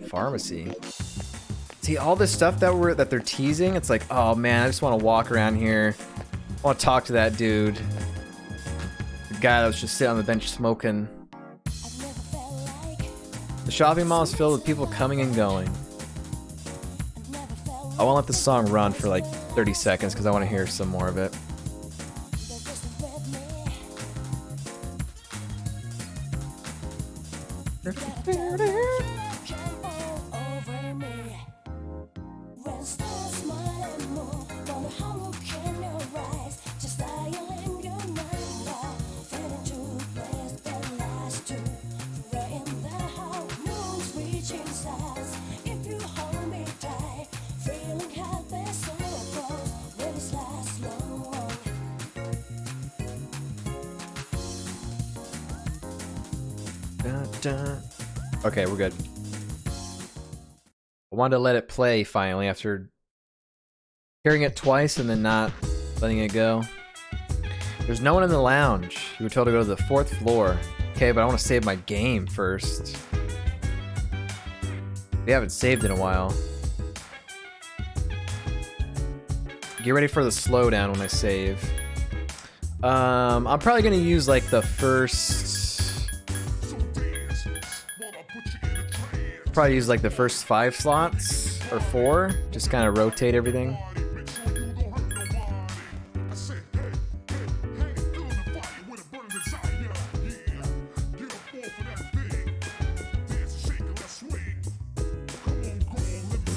pharmacy. See, all this stuff that they're teasing, it's like, oh man, I just want to walk around here. I want to talk to that dude. The guy that was just sitting on the bench smoking. The shopping mall is filled with people coming and going. I won't let the song run for like 30 seconds because I want to hear some more of it. Okay, we're good. I wanted to let it play finally after hearing it twice and then not letting it go. There's no one in the lounge. You were told to go to the 4th floor. Okay, but I want to save my game first. We haven't saved in a while. Get ready for the slowdown when I save. I'm probably gonna use like the first. Probably use like the first 5 slots or 4. Just kind of rotate everything.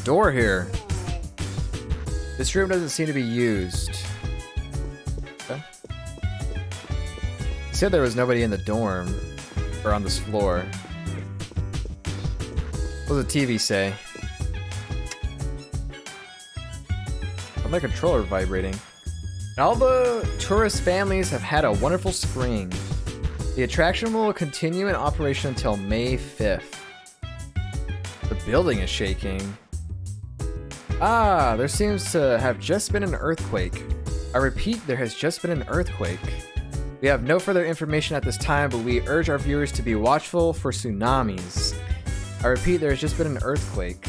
Door here. This room doesn't seem to be used. Okay. It said there was nobody in the dorm or on this floor. What does the TV say? My controller vibrating. All the tourist families have had a wonderful spring. The attraction will continue in operation until May 5th. The building is shaking. Ah, there seems to have just been an earthquake. I repeat, there has just been an earthquake. We have no further information at this time, but we urge our viewers to be watchful for tsunamis. I repeat, there has just been an earthquake.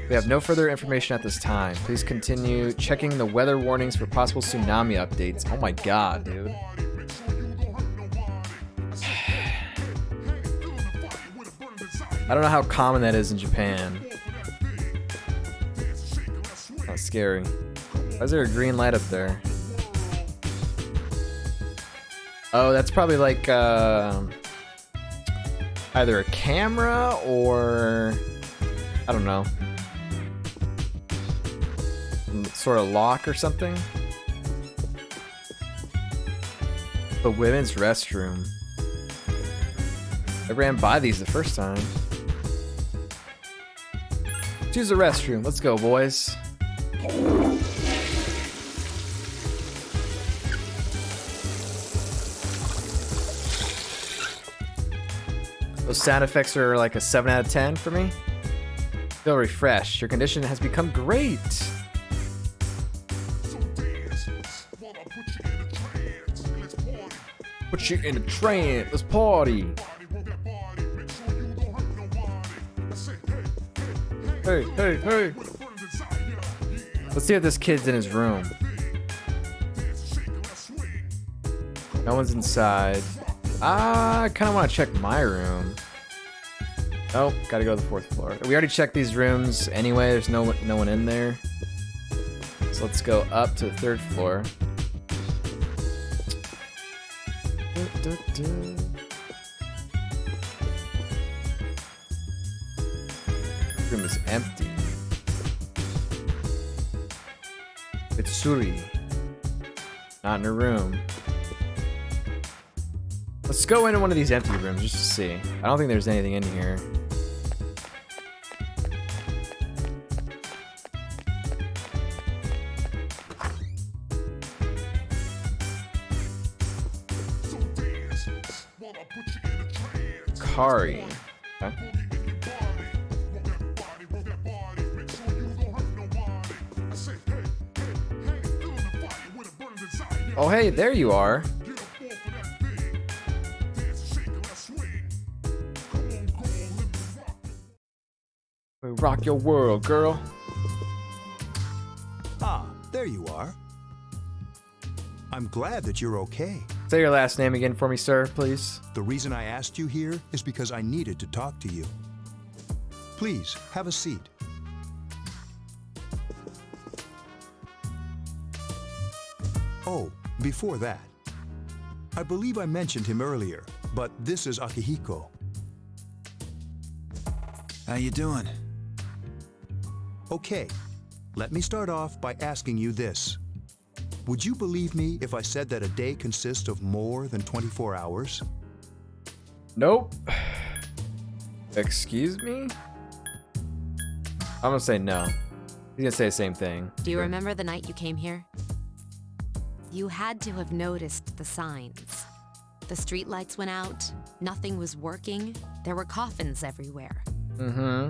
We have no further information at this time. Please continue checking the weather warnings for possible tsunami updates. Oh my god, dude. I don't know how common that is in Japan. That's scary. Why is there a green light up there? Oh, that's probably like either a camera or I don't know, sort of lock or something. The women's restroom. I ran by these the first time. Choose the restroom. Let's go, boys. Those sound effects are like a 7 out of 10 for me. Feel refreshed. Your condition has become great. Put you in a trance. Let's party. Hey, hey, hey. Let's see if this kid's in his room. No one's inside. I kind of want to check my room. Oh, gotta go to the 4th floor. We already checked these rooms anyway. There's no one in there. So let's go up to the 3rd floor. Room is empty. It's Suri. Not in her room. Let's go into one of these empty rooms just to see. I don't think there's anything in here. Kari. Okay. Oh, hey, there you are. We rock your world, girl. Ah, there you are. I'm glad that you're okay. Say your last name again for me, sir, please. The reason I asked you here is because I needed to talk to you. Please, have a seat. Oh, before that, I believe I mentioned him earlier, but this is Akihiko. How you doing? Okay, let me start off by asking you this. Would you believe me if I said that a day consists of more than 24 hours? Nope. Excuse me? I'm gonna say no. He's gonna say the same thing. Do you remember the night you came here? You had to have noticed the signs. The streetlights went out, nothing was working, there were coffins everywhere. Mm-hmm.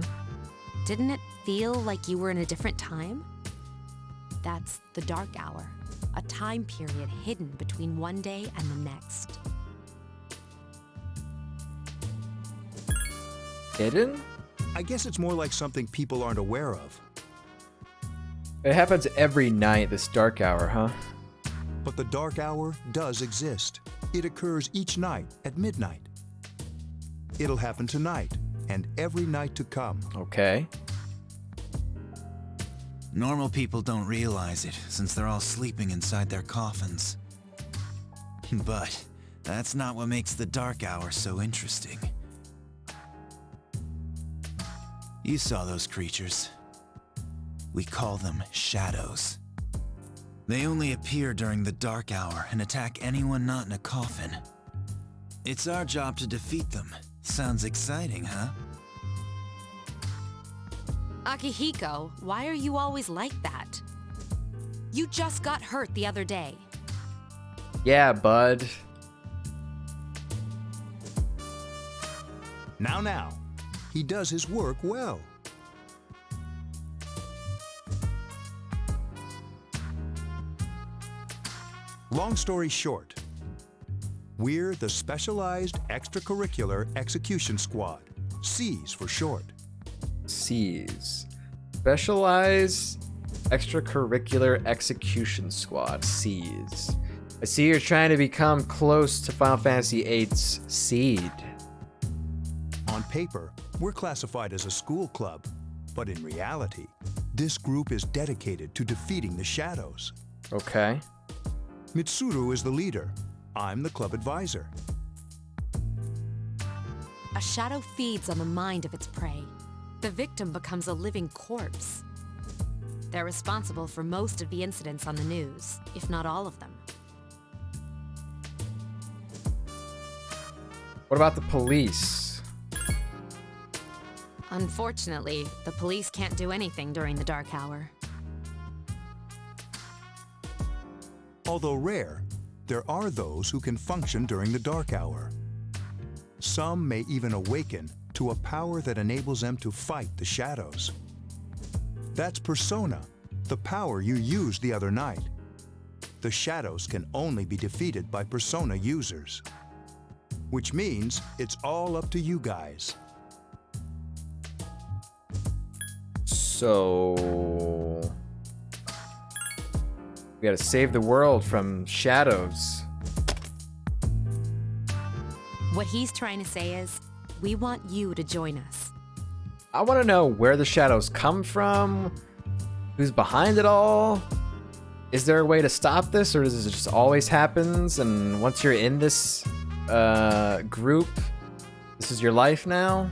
Didn't it feel like you were in a different time? That's the dark hour, a time period hidden between one day and the next. Hidden? I guess it's more like something people aren't aware of. It happens every night, this dark hour, huh? But the dark hour does exist. It occurs each night at midnight. It'll happen tonight and every night to come. Okay. Normal people don't realize it, since they're all sleeping inside their coffins. But that's not what makes the dark hour so interesting. You saw those creatures. We call them shadows. They only appear during the dark hour and attack anyone not in a coffin. It's our job to defeat them. Sounds exciting, huh? Akihiko, why are you always like that? You just got hurt the other day. Yeah, bud. Now. He does his work well. Long story short, we're the Specialized Extracurricular Execution Squad, SEES for short. SEES. Specialized Extracurricular Execution Squad, SEES. I see you're trying to become close to Final Fantasy VIII's Seed. On paper, we're classified as a school club, but in reality, this group is dedicated to defeating the shadows. Okay. Mitsuru is the leader. I'm the club advisor. A shadow feeds on the mind of its prey. The victim becomes a living corpse. They're responsible for most of the incidents on the news, if not all of them. What about the police? Unfortunately, the police can't do anything during the dark hour. Although rare, there are those who can function during the dark hour. Some may even awaken to a power that enables them to fight the shadows. That's Persona, the power you used the other night. The shadows can only be defeated by Persona users. Which means it's all up to you guys. So... we gotta save the world from shadows. What he's trying to say is, we want you to join us. I want to know where the shadows come from, who's behind it all. Is there a way to stop this, or does it just always happens, and once you're in this group, this is your life now?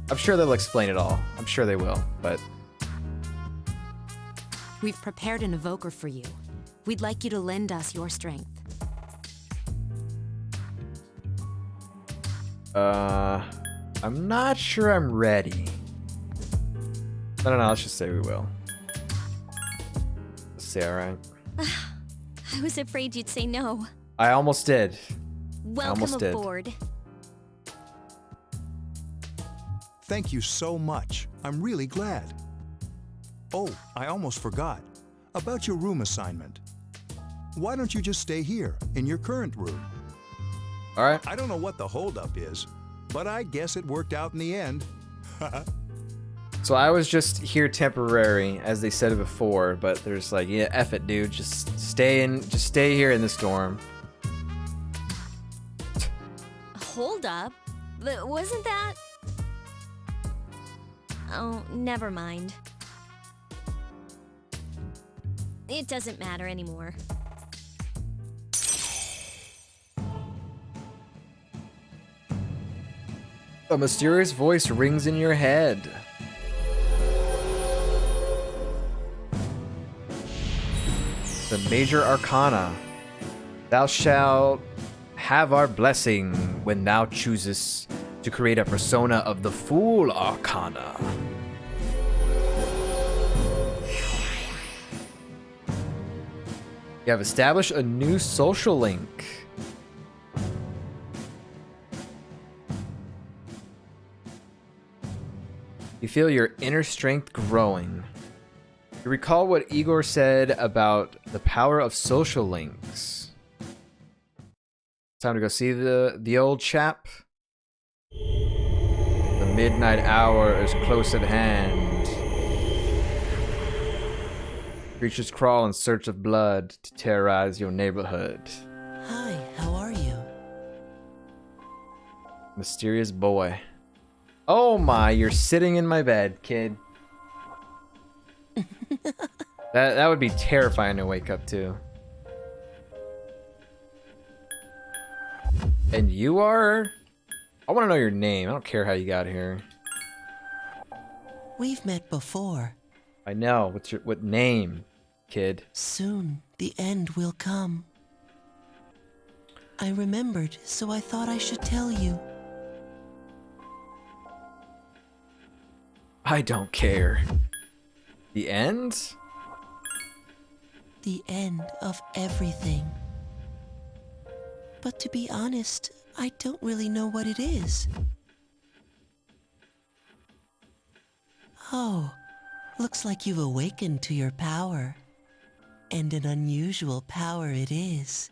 I'm sure they'll explain it all. I'm sure they will, but... We've prepared an evoker for you. We'd like you to lend us your strength. I'm not sure I'm ready. No, let's just say we will. Let's say alright. I was afraid you'd say no. I almost did. Welcome aboard. Thank you so much. I'm really glad. Oh, I almost forgot. About your room assignment. Why don't you just stay here, in your current room? Alright. I don't know what the holdup is, but I guess it worked out in the end. So I was just here temporary, as they said it before, but there's like, yeah, F it, dude. Just stay here in the storm. Hold up. Wasn't that... Oh, never mind. It doesn't matter anymore. A mysterious voice rings in your head. The Major Arcana. Thou shalt have our blessing when thou choosest to create a persona of the Fool Arcana. You have established a new social link. You feel your inner strength growing. You recall what Igor said about the power of social links. Time to go see the old chap. The midnight hour is close at hand. Creatures crawl in search of blood to terrorize your neighborhood. Hi, how are you? Mysterious boy. Oh my, you're sitting in my bed, kid. That would be terrifying to wake up to. And you are? I want to know your name. I don't care how you got here. We've met before. I know. What name, kid? Soon, the end will come. I remembered, so I thought I should tell you. I don't care. The end? The end of everything. But to be honest, I don't really know what it is. Oh, looks like you've awakened to your power. And an unusual power it is.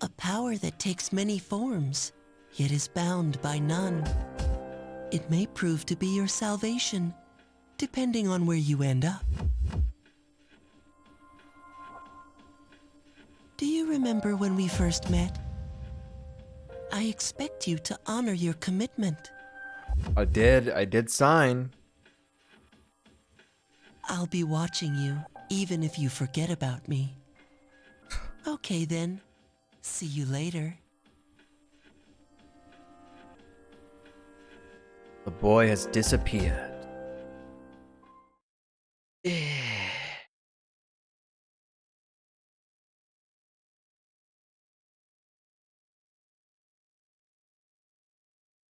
A power that takes many forms, yet is bound by none. It may prove to be your salvation, depending on where you end up. Do you remember when we first met? I expect you to honor your commitment. I did sign. I'll be watching you, even if you forget about me. Okay then, see you later. The boy has disappeared.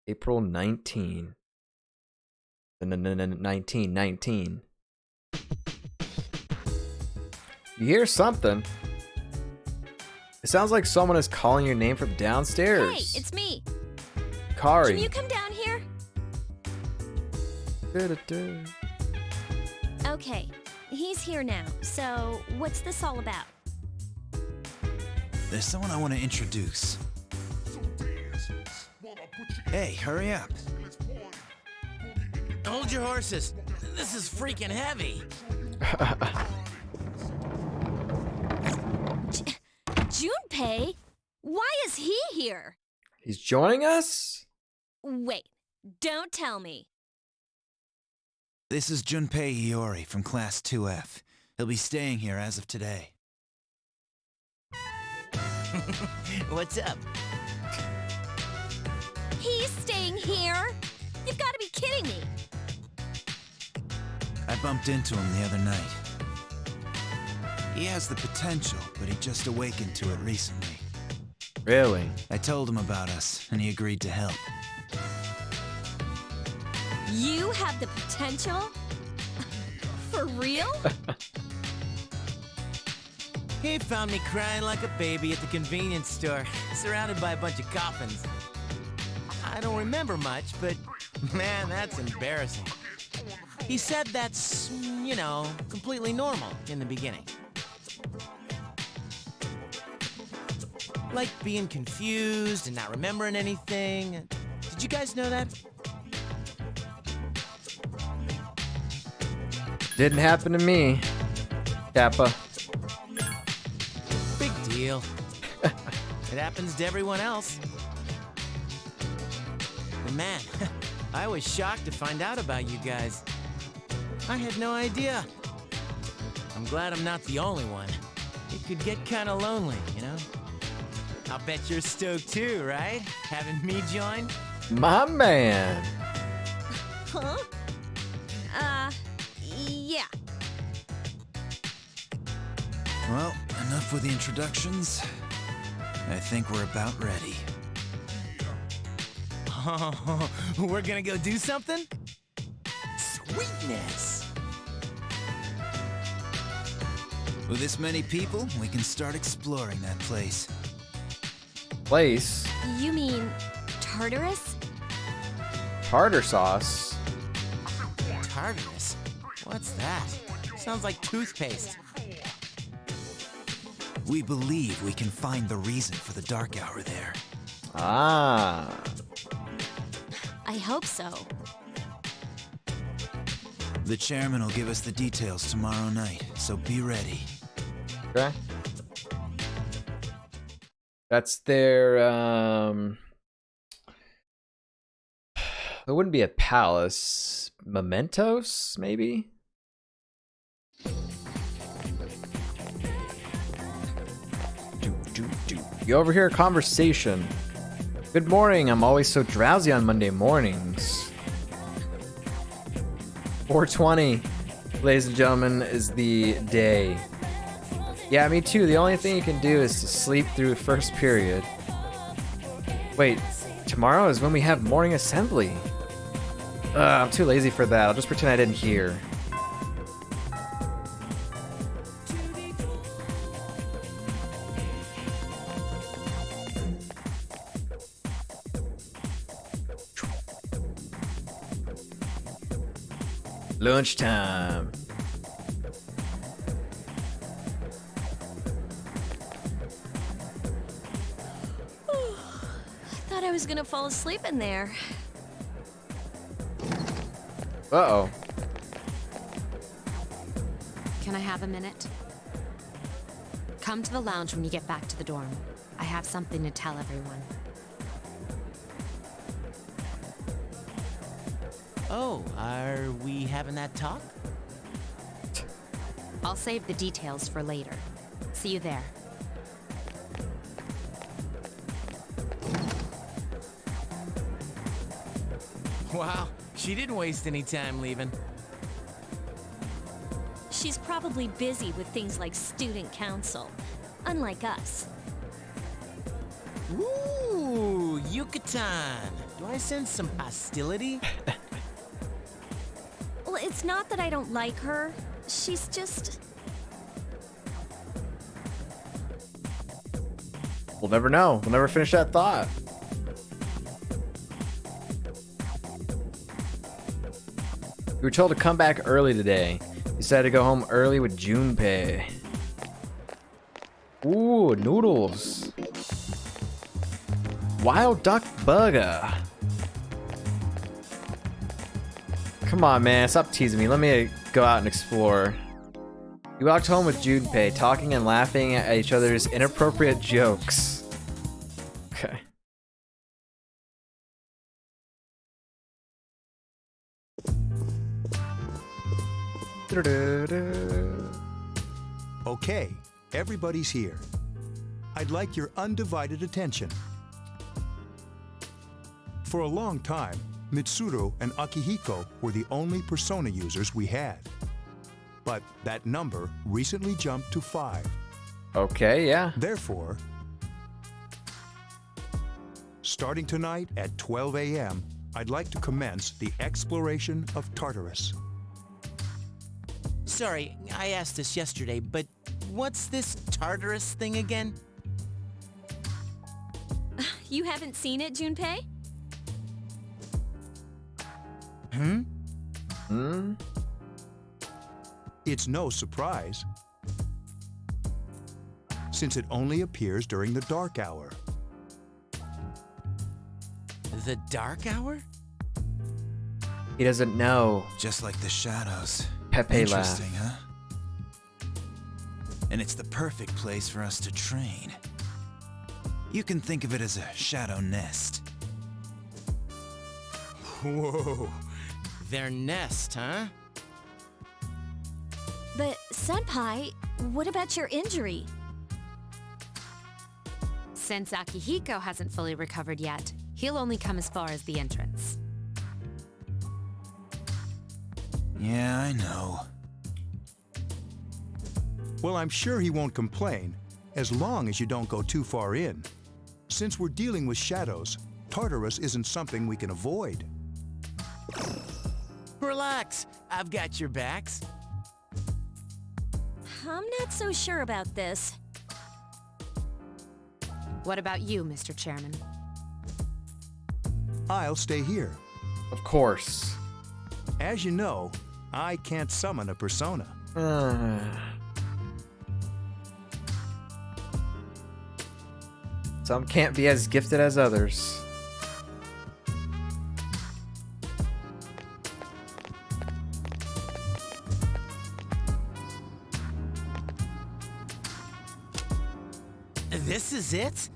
April 19. 19. You hear something? It sounds like someone is calling your name from downstairs. Hey, it's me. Kari. Can you come down here? Okay, he's here now. So, what's this all about? There's someone I want to introduce. Hey, hurry up. Hold your horses. This is freaking heavy. Junpei? Why is he here? He's joining us? Wait, don't tell me. This is Junpei Iori from Class 2F. He'll be staying here as of today. What's up? He's staying here? You've got to be kidding me. I bumped into him the other night. He has the potential, but he just awakened to it recently. Really? I told him about us, and he agreed to help. You have the potential? For real? He found me crying like a baby at the convenience store, surrounded by a bunch of coffins. I don't remember much, but man, that's embarrassing. He said that's, you know, completely normal in the beginning. Like being confused and not remembering anything. Did you guys know that? Didn't happen to me, Kappa. Big deal. It happens to everyone else. And man, I was shocked to find out about you guys. I had no idea. I'm glad I'm not the only one. It could get kinda lonely, you know? I'll bet you're stoked too, right? Having me join? My man. Huh? Yeah. Well, enough with the introductions. I think we're about ready. Oh, we're gonna go do something? Sweetness! With this many people, we can start exploring that place. Place. You mean Tartarus? Tartar sauce. Tartarus? What's that? Sounds like toothpaste. We believe we can find the reason for the dark hour there. Ah. I hope so. The chairman will give us the details tomorrow night, so be ready. Okay. That's their, it wouldn't be a palace. Mementos, maybe? You overhear a conversation. Good morning, I'm always so drowsy on Monday mornings. 4:20, ladies and gentlemen, is the day. Yeah, me too. The only thing you can do is to sleep through first period. Wait, tomorrow is when we have morning assembly. I'm too lazy for that. I'll just pretend I didn't hear. Lunchtime. Thought I was gonna fall asleep in there. Uh-oh. Can I have a minute? Come to the lounge when you get back to the dorm. I have something to tell everyone. Oh, are we having that talk? I'll save the details for later. See you there. Wow, she didn't waste any time leaving. She's probably busy with things like student council, unlike us. Ooh, Yucatan. Do I sense some hostility? Well, it's not that I don't like her. She's just... We'll never know. We'll never finish that thought. We were told to come back early today. Decided to go home early with Junpei. Ooh, noodles. Wild duck burger. Come on, man. Stop teasing me. Let me go out and explore. We walked home with Junpei, talking and laughing at each other's inappropriate jokes. Okay. Okay, everybody's here. I'd like your undivided attention. For a long time, Mitsuru and Akihiko were the only persona users we had. But that number recently jumped to 5. Okay, yeah. Therefore, starting tonight at 12 a.m., I'd like to commence the exploration of Tartarus. Sorry, I asked this yesterday, but what's this Tartarus thing again? You haven't seen it, Junpei? It's no surprise, since it only appears during the dark hour. The dark hour? He doesn't know. Just like the shadows. Pepe laugh. Interesting, huh? And it's the perfect place for us to train. You can think of it as a shadow nest. Whoa. Their nest, huh? But, Senpai, what about your injury? Since Akihiko hasn't fully recovered yet, he'll only come as far as the entrance. Yeah, I know. Well, I'm sure he won't complain, as long as you don't go too far in. Since we're dealing with shadows, Tartarus isn't something we can avoid. Relax, I've got your backs. I'm not so sure about this. What about you, Mr. Chairman? I'll stay here. Of course. As you know, I can't summon a persona. Some can't be as gifted as others. This is it?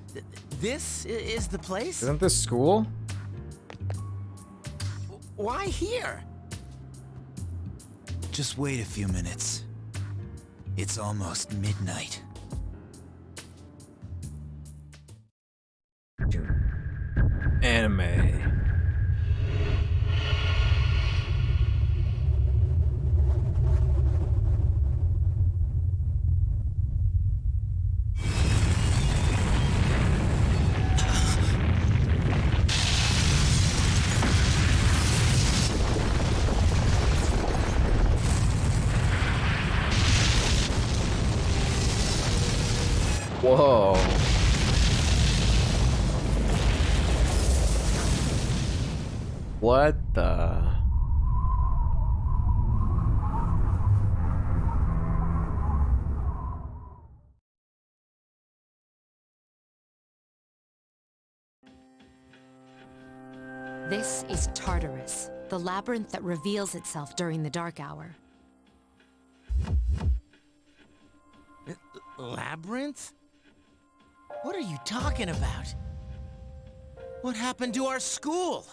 This is the place? Isn't this school? Why here? Just wait a few minutes. It's almost midnight. Anime. Whoa. What the? This is Tartarus, the labyrinth that reveals itself during the dark hour. Labyrinth? What are you talking about? What happened to our school?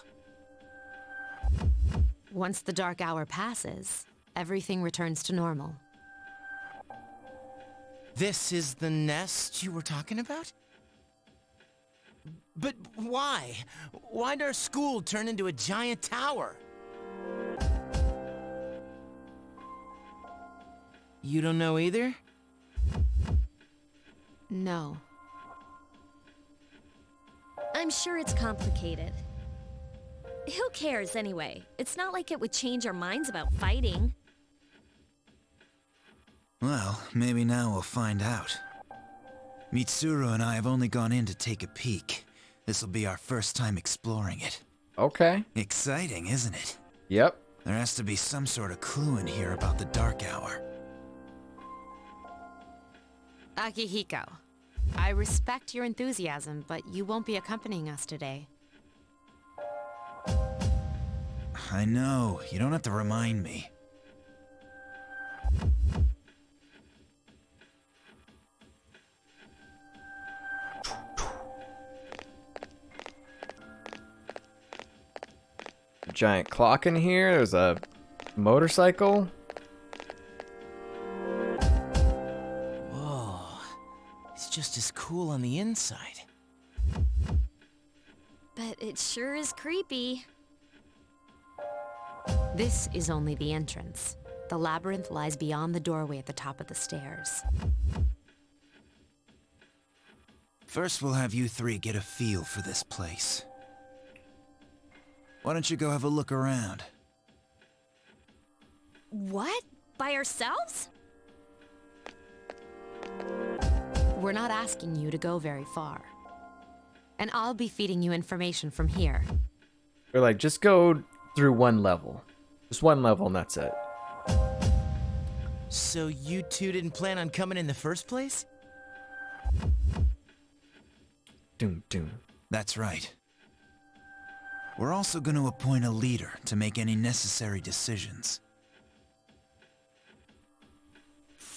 Once the dark hour passes, everything returns to normal. This is the nest you were talking about? But why? Why'd our school turn into a giant tower? You don't know either? No. I'm sure it's complicated. Who cares anyway? It's not like it would change our minds about fighting. Well, maybe now we'll find out. Mitsuru and I have only gone in to take a peek. This'll be our first time exploring it. Okay. Exciting, isn't it? Yep. There has to be some sort of clue in here about the dark hour. Akihiko, I respect your enthusiasm, but you won't be accompanying us today. I know, you don't have to remind me. Giant clock in here. There's a motorcycle. Whoa. It's just as cool on the inside. But it sure is creepy. This is only the entrance. The labyrinth lies beyond the doorway at the top of the stairs. First, we'll have you three get a feel for this place. Why don't you go have a look around? What? By ourselves? We're not asking you to go very far. And I'll be feeding you information from here. They're like, just go through one level. Just one level and that's it. So you two didn't plan on coming in the first place? Doom, doom. That's right. We're also going to appoint a leader to make any necessary decisions.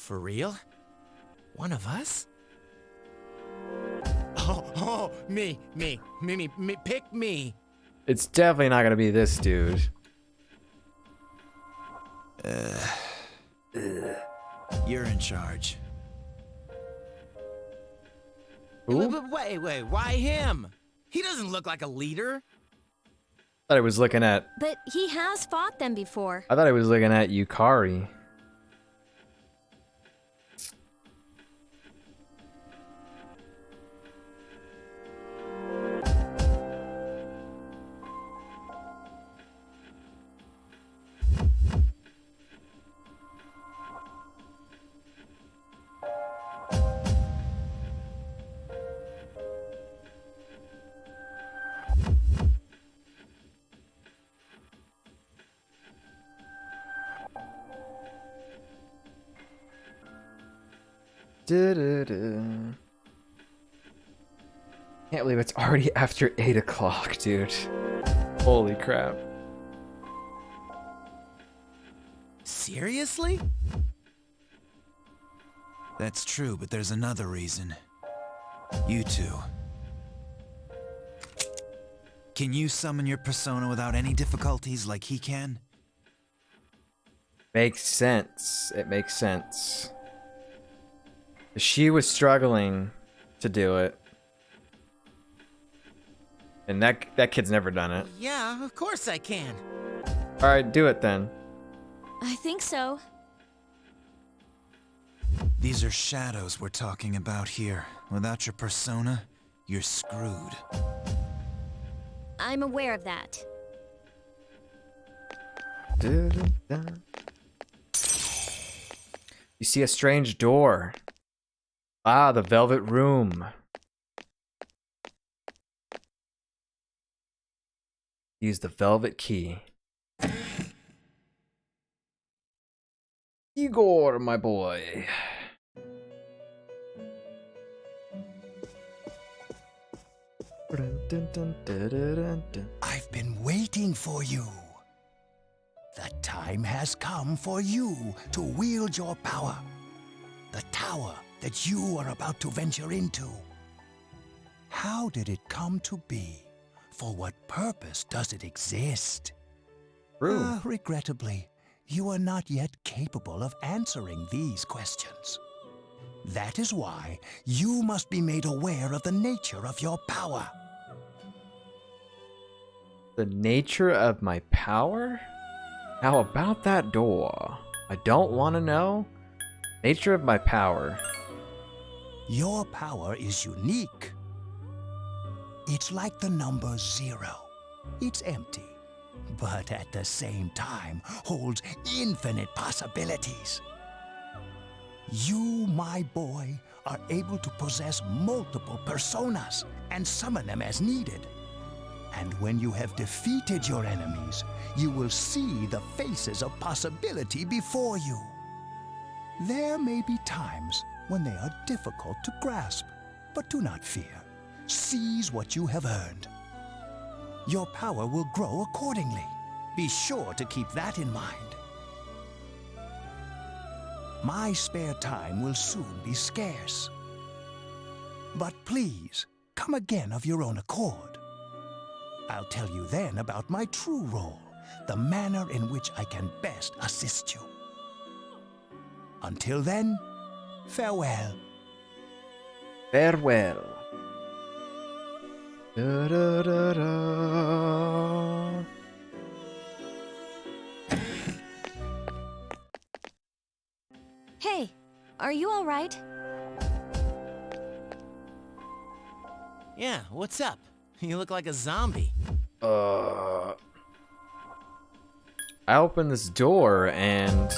For real? One of us? Oh, me, pick me. It's definitely not gonna be this dude. You're in charge. Who? But wait, why him? He doesn't look like a leader. I thought I was looking at. But he has fought them before. I thought I was looking at Yukari. Can't believe it's already after 8 o'clock, dude. Holy crap. Seriously? That's true, but there's another reason. You two. Can you summon your persona without any difficulties like he can? Makes sense. It makes sense. She was struggling to do it. And that kid's never done it. Yeah, of course I can. Alright, do it then. I think so. These are shadows we're talking about here. Without your persona, you're screwed. I'm aware of that. You see a strange door. Ah, the velvet room. Use the velvet key. Igor, my boy. I've been waiting for you. The time has come for you to wield your power. The tower that you are about to venture into. How did it come to be? For what purpose does it exist? True. Regrettably, you are not yet capable of answering these questions. That is why you must be made aware of the nature of your power. The nature of my power? How about that door? I don't want to know. Nature of my power. Your power is unique. It's like the number 0. It's empty, but at the same time holds infinite possibilities. You, my boy, are able to possess multiple personas and summon them as needed. And when you have defeated your enemies, you will see the faces of possibility before you. There may be times when they are difficult to grasp, but do not fear. Seize what you have earned. Your power will grow accordingly. Be sure to keep that in mind. My spare time will soon be scarce. But please, come again of your own accord. I'll tell you then about my true role, the manner in which I can best assist you. Until then, farewell. Farewell. Da, da, da, da. Hey, are you all right? Yeah, what's up? You look like a zombie. I opened this door and...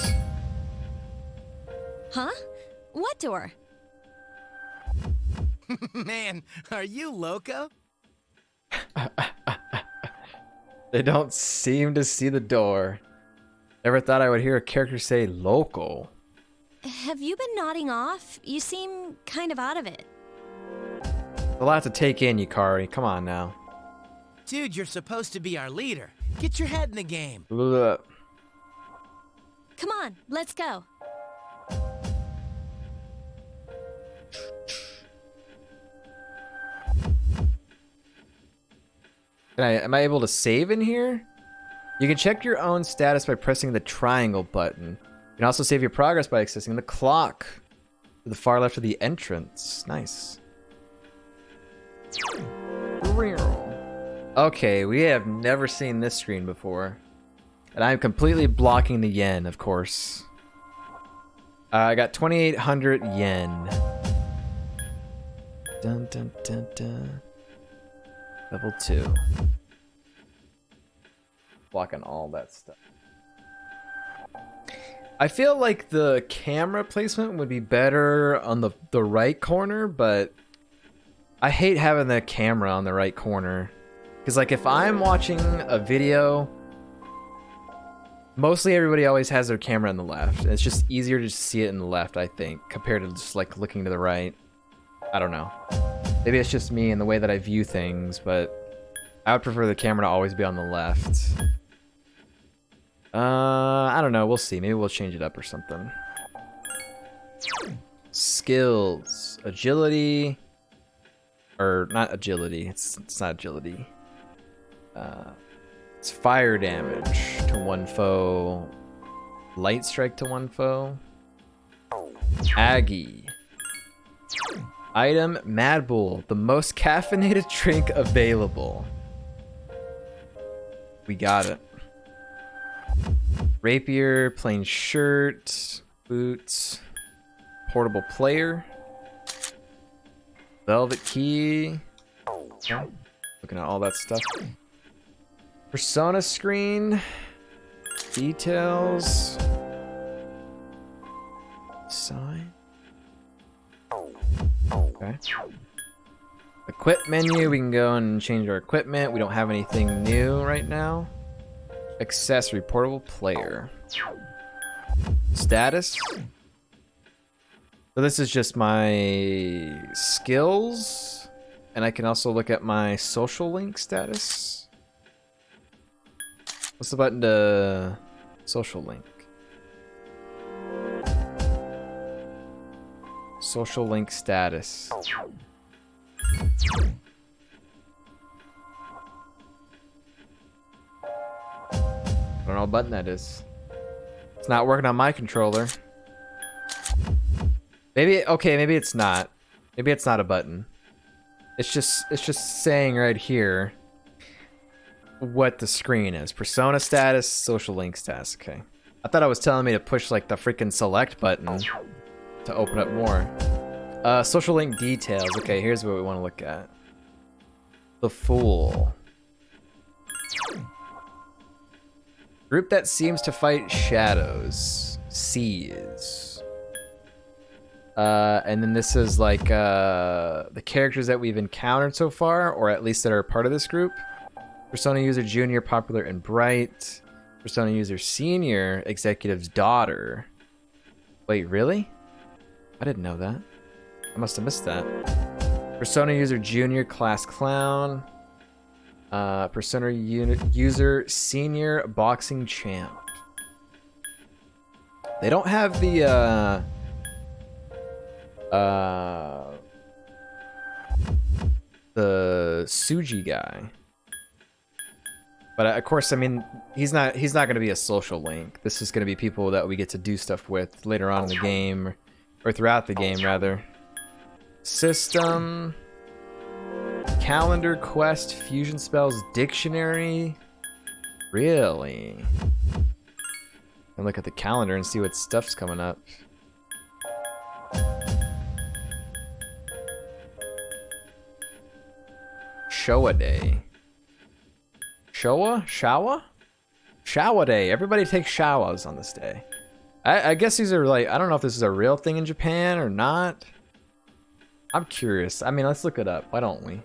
Huh? What door? Man, are you loco? They don't seem to see the door. Never thought I would hear a character say local. Have you been nodding off? You seem kind of out of it. A lot to take in, Yukari. Come on now. Dude, you're supposed to be our leader. Get your head in the game. Ugh. Come on, let's go. Am I able to save in here? You can check your own status by pressing the triangle button. You can also save your progress by accessing the clock to the far left of the entrance. Nice. Okay, we have never seen this screen before. And I'm completely blocking the yen, of course. I got 2,800 yen. Dun dun dun dun. Level 2. Blocking all that stuff. I feel like the camera placement would be better on the right corner, but I hate having the camera on the right corner. Because like if I'm watching a video, mostly everybody always has their camera on the left. It's just easier to see it in the left, I think, compared to just like looking to the right. I don't know. Maybe it's just me and the way that I view things, but I would prefer the camera to always be on the left. I don't know. We'll see. Maybe we'll change it up or something. Skills. Agility. Or not agility. It's not agility. It's fire damage to one foe. Light strike to one foe. Aggie. Item Mad Bull. The most caffeinated drink available. We got it. Rapier, plain shirt, boots, portable player, velvet key. Okay. Looking at all that stuff. Persona screen, details, sign. Okay. Equip menu, we can go and change our equipment. We don't have anything new right now. Accessory, portable player. Status. So this is just my skills. And I can also look at my social link status. What's the button to social link? Social link status. I don't know what button that is. It's not working on my controller. Maybe, okay, maybe it's not. Maybe it's not a button. It's just saying right here what the screen is. Persona status, social link status. Okay. I thought I was telling me to push like the freaking select button to open up more. Social link details. Okay, here's what we want to look at. The Fool. Group that seems to fight shadows. Sees. And then this is like the characters that we've encountered so far, or at least that are part of this group. Persona user junior, popular and bright. Persona user senior, executive's daughter. Wait, really? I didn't know that. I must have missed that. Persona user junior, class clown. Persona user senior, boxing champ. They don't have the Suji guy. But of course, I mean, he's not going to be a social link. This is going to be people that we get to do stuff with later on in the game, or throughout the game, rather. System, calendar, quest, fusion spells, dictionary. Really? And look at the calendar and see what stuff's coming up. Showa Day. Showa? Shawa? Showa Day. Everybody takes showers on this day. I guess these are like, I don't know if this is a real thing in Japan or not. I'm curious. I mean, let's look it up. Why don't we?